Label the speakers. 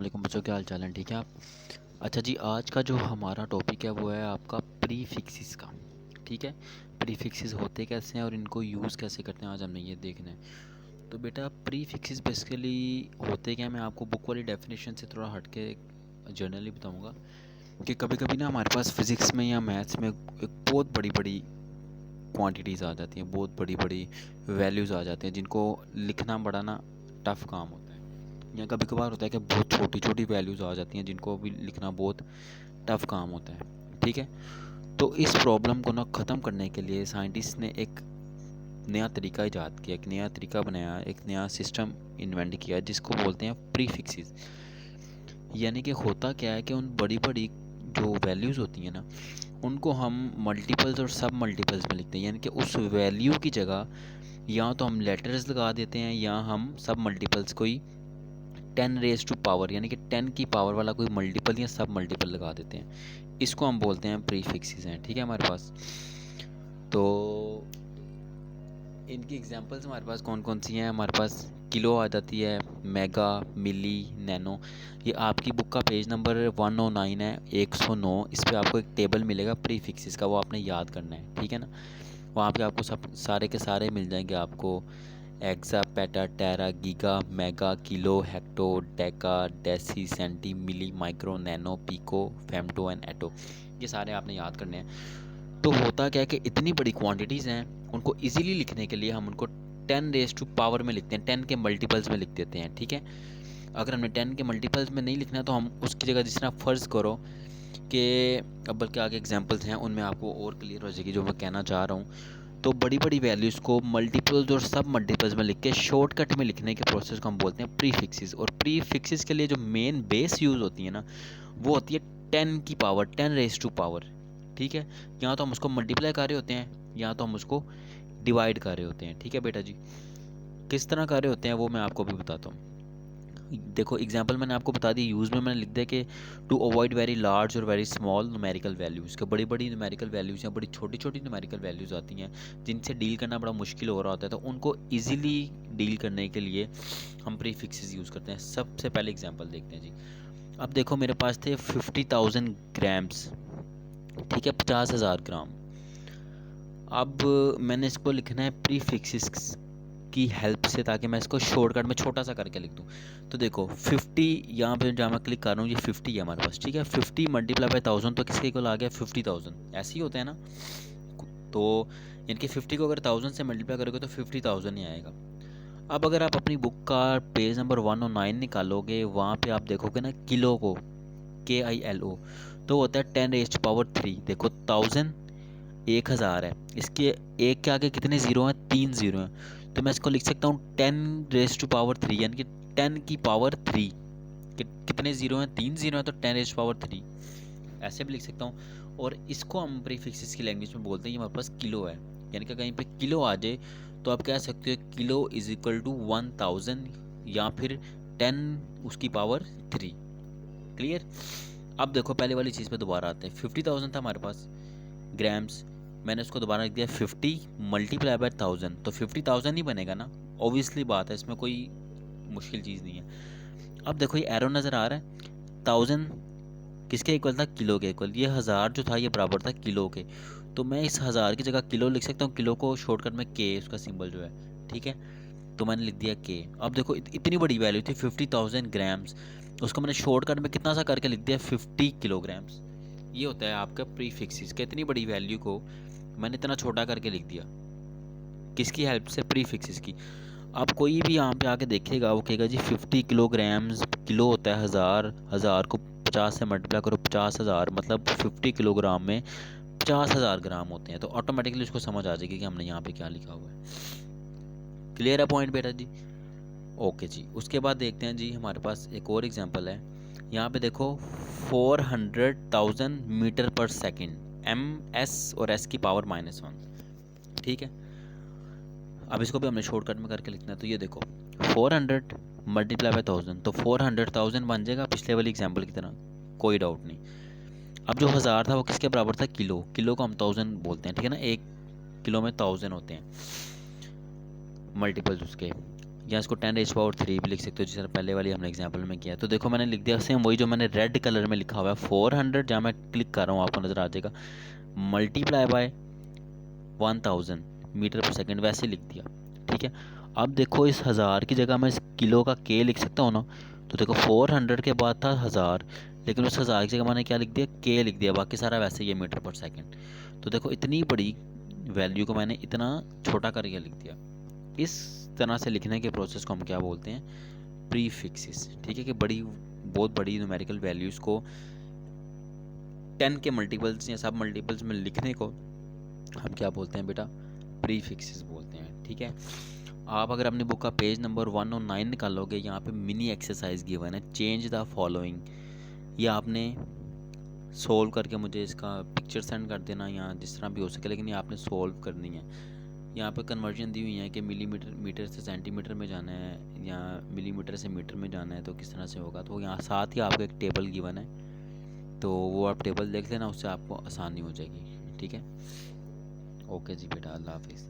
Speaker 1: वालेकुम बच्चों, क्या हाल चाल है? ठीक है आप? अच्छा जी, आज का जो हमारा टॉपिक है वो है आपका प्री फिक्सिस का। ठीक है, प्री फिक्सिस होते कैसे हैं और इनको यूज़ कैसे करते हैं, आज हमने ये देखना है। तो बेटा, प्री फिक्सिस बेसिकली होते क्या, मैं आपको बुक वाली डेफिनेशन से थोड़ा हट के जनरली बताऊँगा कि कभी कभी ना हमारे पास फिज़िक्स में या मैथ्स में एक बहुत बड़ी बड़ी क्वांटिटीज़ आ जाती हैं, बहुत बड़ी बड़ी वैल्यूज़ आ जाती हैं जिनको लिखना बड़ा ना टफ़ काम होता है। या कभी कभार होता है कि बहुत छोटी छोटी वैल्यूज़ आ जाती हैं जिनको भी लिखना बहुत टफ काम होता है। ठीक है, तो इस प्रॉब्लम को ना ख़त्म करने के लिए साइंटिस्ट ने एक नया तरीका ईजाद किया, एक नया तरीका बनाया, एक नया सिस्टम इन्वेंट किया जिसको बोलते हैं प्री फिक्सिस। यानी कि होता क्या है कि उन बड़ी बड़ी जो वैल्यूज़ होती हैं ना, उनको हम मल्टीपल्स और सब मल्टीपल्स में लिखते हैं। यानी कि उस वैल्यू की जगह या तो हम लेटर्स लगा देते हैं या हम सब मल्टीपल्स कोई 10 रेज टू पावर यानी कि 10 की पावर वाला कोई मल्टीपल या सब मल्टीपल लगा देते हैं। इसको हम बोलते हैं प्री फिक्सिस हैं। ठीक है हमारे पास, तो इनकी एग्जांपल्स हमारे पास कौन कौन सी हैं? हमारे पास किलो आ जाती है, मेगा, मिली, नैनो। ये आपकी बुक का पेज नंबर 109 है, 109। इस पर आपको एक टेबल मिलेगा प्री फिक्सिस का, वो आपने याद करना है। ठीक है ना, वहाँ पे आपको सब सारे के सारे मिल जाएंगे आपको। Exa, peta, tera, giga, mega, kilo, hecto, deca, deci, centi, milli, micro, nano, pico, femto and atto. ये सारे आपने याद करने हैं। तो होता क्या है कि इतनी बड़ी क्वांटिटीज़ हैं, उनको इजीली लिखने के लिए हम उनको 10 रेज टू पावर में लिखते हैं, 10 के मल्टीपल्स में लिख देते हैं। ठीक है, अगर हमने 10 के मल्टीपल्स में नहीं लिखना तो हम उसकी जगह जिस तरह फ़र्ज़ करो कि, अब बल्कि आगे एग्जांपल्स हैं उनमें आपको और क्लियर हो जाएगी जो मैं कहना चाह रहा हूँ। तो बड़ी बड़ी वैल्यूज़ को मल्टीपल्स और सब मल्टीपल्स में लिख के शॉर्टकट में लिखने के प्रोसेस को हम बोलते हैं प्री फिक्सिस। और प्री फिक्सिस के लिए जो मेन बेस यूज़ होती है ना, वो होती है 10 की पावर, 10 रेज टू पावर। ठीक है, या तो हम उसको मल्टीप्लाई कर रहे होते हैं या तो हम उसको डिवाइड कर रहे होते हैं। ठीक है बेटा जी, किस तरह कर रहे होते हैं वो मैं आपको भी बताता हूँ। देखो एग्जांपल मैंने आपको बता दी, यूज़ में मैंने लिख दिया कि टू अवॉइड वेरी लार्ज और वेरी स्मॉल न्यूमेरिकल वैल्यूज़। के बड़ी बड़ी न्यूमेरिकल वैल्यूज़ या बड़ी छोटी छोटी न्यूमेरिकल वैल्यूज़ आती हैं जिनसे डील करना बड़ा मुश्किल हो रहा होता है, तो उनको ईजिली डील करने के लिए हम प्रीफिक्सेस यूज़ करते हैं। सबसे पहले एग्जांपल देखते हैं जी। अब देखो मेरे पास थे 50,000 ग्राम्स। ठीक है, 50,000 ग्राम। अब मैंने इसको लिखना है प्रीफिक्सेस की हेल्प से, ताकि मैं इसको शॉर्टकट में छोटा सा करके लिख दूँ। तो देखो 50, यहाँ पे जहाँ मैं क्लिक कर रहा हूँ ये 50 है हमारे पास। ठीक है, 50 मल्टीप्लाई बाई 1000 तो किसके इक्वल आ गया? 50,000। ऐसे ही होता है ना। तो इनके 50 को अगर 1000 से मल्टीप्लाई करोगे तो 50,000 ही आएगा। अब अगर आप अपनी बुक का पेज नंबर 109 निकालोगे, वहाँ पे आप देखोगे ना किलो को, KILO, तो होता है 10 रेज टू पावर 3। देखो 1000 1000 है, इसके एक के आगे कितने ज़ीरो हैं? 3 ज़ीरो हैं। तो मैं इसको लिख सकता हूँ 10 रेज टू पावर 3, यानी कि 10 की पावर 3। कितने ज़ीरो हैं? 3 ज़ीरो हैं, तो 10 रेज टू पावर 3 ऐसे भी लिख सकता हूँ। और इसको हम प्रीफिक्सेस की लैंग्वेज में बोलते हैं, ये हमारे पास किलो है। यानी कि कहीं पे किलो आ जाए तो आप कह सकते हो किलो इज इक्वल टू 1000 या फिर 10 उसकी पावर 3। क्लियर? अब देखो पहले वाली चीज़ पे दोबारा आते हैं। 50,000 था हमारे पास ग्राम्स, मैंने उसको दोबारा लिख दिया 50 मल्टीप्लाई बाय 1000, तो 50,000 ही बनेगा ना। ऑब्वियसली बात है, इसमें कोई मुश्किल चीज़ नहीं है। अब देखो ये एरो नज़र आ रहा है, 1000 किसके इक्वल था? किलो के इक्वल। ये 1000 जो था ये बराबर था किलो के, तो मैं इस 1000 की जगह किलो लिख सकता हूँ। किलो को शॉर्टकट में के, उसका सिंबल जो है। ठीक है, तो मैंने लिख दिया के। अब देखो इतनी बड़ी वैल्यू थी 50,000 ग्राम्स, उसको मैंने शॉर्टकट में कितना सा करके लिख दिया? 50 किलोग्राम्स। ये होता है आपका प्रीफिक्सिस कि इतनी बड़ी वैल्यू को मैंने इतना छोटा करके लिख दिया। किसकी हेल्प से? प्रीफिक्सिस की। अब कोई भी यहाँ पे आके देखेगा वो कहेगा जी 50 किलोग्राम्स, किलो होता है 1000, 1000 को 50 से मल्टीप्लाई करो, 50,000 मतलब 50 किलोग्राम में 50,000 ग्राम होते हैं। तो ऑटोमेटिकली उसको समझ आ जाएगी कि हमने यहाँ पे क्या लिखा हुआ है। क्लियर है पॉइंट बेटा जी? ओके जी, उसके बाद देखते हैं जी, हमारे पास एक और एग्जांपल है। यहाँ पे देखो 400,000 मीटर पर सेकंड, MS और S की पावर -1। ठीक है, अब इसको भी हमने शॉर्टकट में करके लिखना है। तो ये देखो 400 मल्टीप्लाई बाय 1000, तो 400,000 बन जाएगा पिछले वाली एग्जांपल की तरह, कोई डाउट नहीं। अब जो 1000 था वो किसके बराबर था? किलो। किलो को हम 1000 बोलते हैं। ठीक है ना, 1 किलो में 1000 होते हैं मल्टीपल्स उसके। या इसको 10⁻³ भी लिख सकते हो, जैसे पहले वाली हमने एग्जांपल में किया। तो देखो मैंने लिख दिया सेम वही जो मैंने रेड कलर में लिखा हुआ है 400, जहाँ मैं क्लिक कर रहा हूँ आपको नज़र आ जाएगा, मल्टीप्लाई बाय 1000 मीटर पर सेकेंड, वैसे लिख दिया। ठीक है, अब देखो इस 1000 की जगह मैं इस किलो का के लिख सकता हूँ ना। तो देखो 400 के बाद था 1000, लेकिन उस 1000 की जगह मैंने क्या लिख दिया, के लिख दिया, बाकी सारा वैसे ही है मीटर पर सेकेंड। तो देखो इतनी बड़ी वैल्यू को मैंने इतना छोटा करके लिख दिया। इस तरह से लिखने के प्रोसेस को हम क्या बोलते हैं, प्रीफिक्सेस। ठीक है, कि बहुत बड़ी न्यूमेरिकल वैल्यूज़ को 10 के मल्टीपल्स या सब मल्टीपल्स में लिखने को हम क्या बोलते हैं बेटा, प्रीफिक्सेस बोलते हैं। ठीक है, आप अगर अपनी बुक का पेज नंबर 109 निकालोगे, यहाँ पे मिनी एक्सरसाइज गिवन है, चेंज द फॉलोइंग। ये आपने सोल्व करके मुझे इसका पिक्चर सेंड कर देना, या जिस तरह भी हो सके, लेकिन ये आपने सोल्व करनी है। यहाँ पे कन्वर्जन दी हुई है कि मीटर से सेंटीमीटर में जाना है या मिलीमीटर से मीटर में जाना है, तो किस तरह से होगा। तो यहाँ साथ ही आपको एक टेबल गिवन है, तो वो आप टेबल देख लेना, उससे आपको आसानी हो जाएगी। ठीक है, ओके जी बेटा, अल्लाह हाफिज़।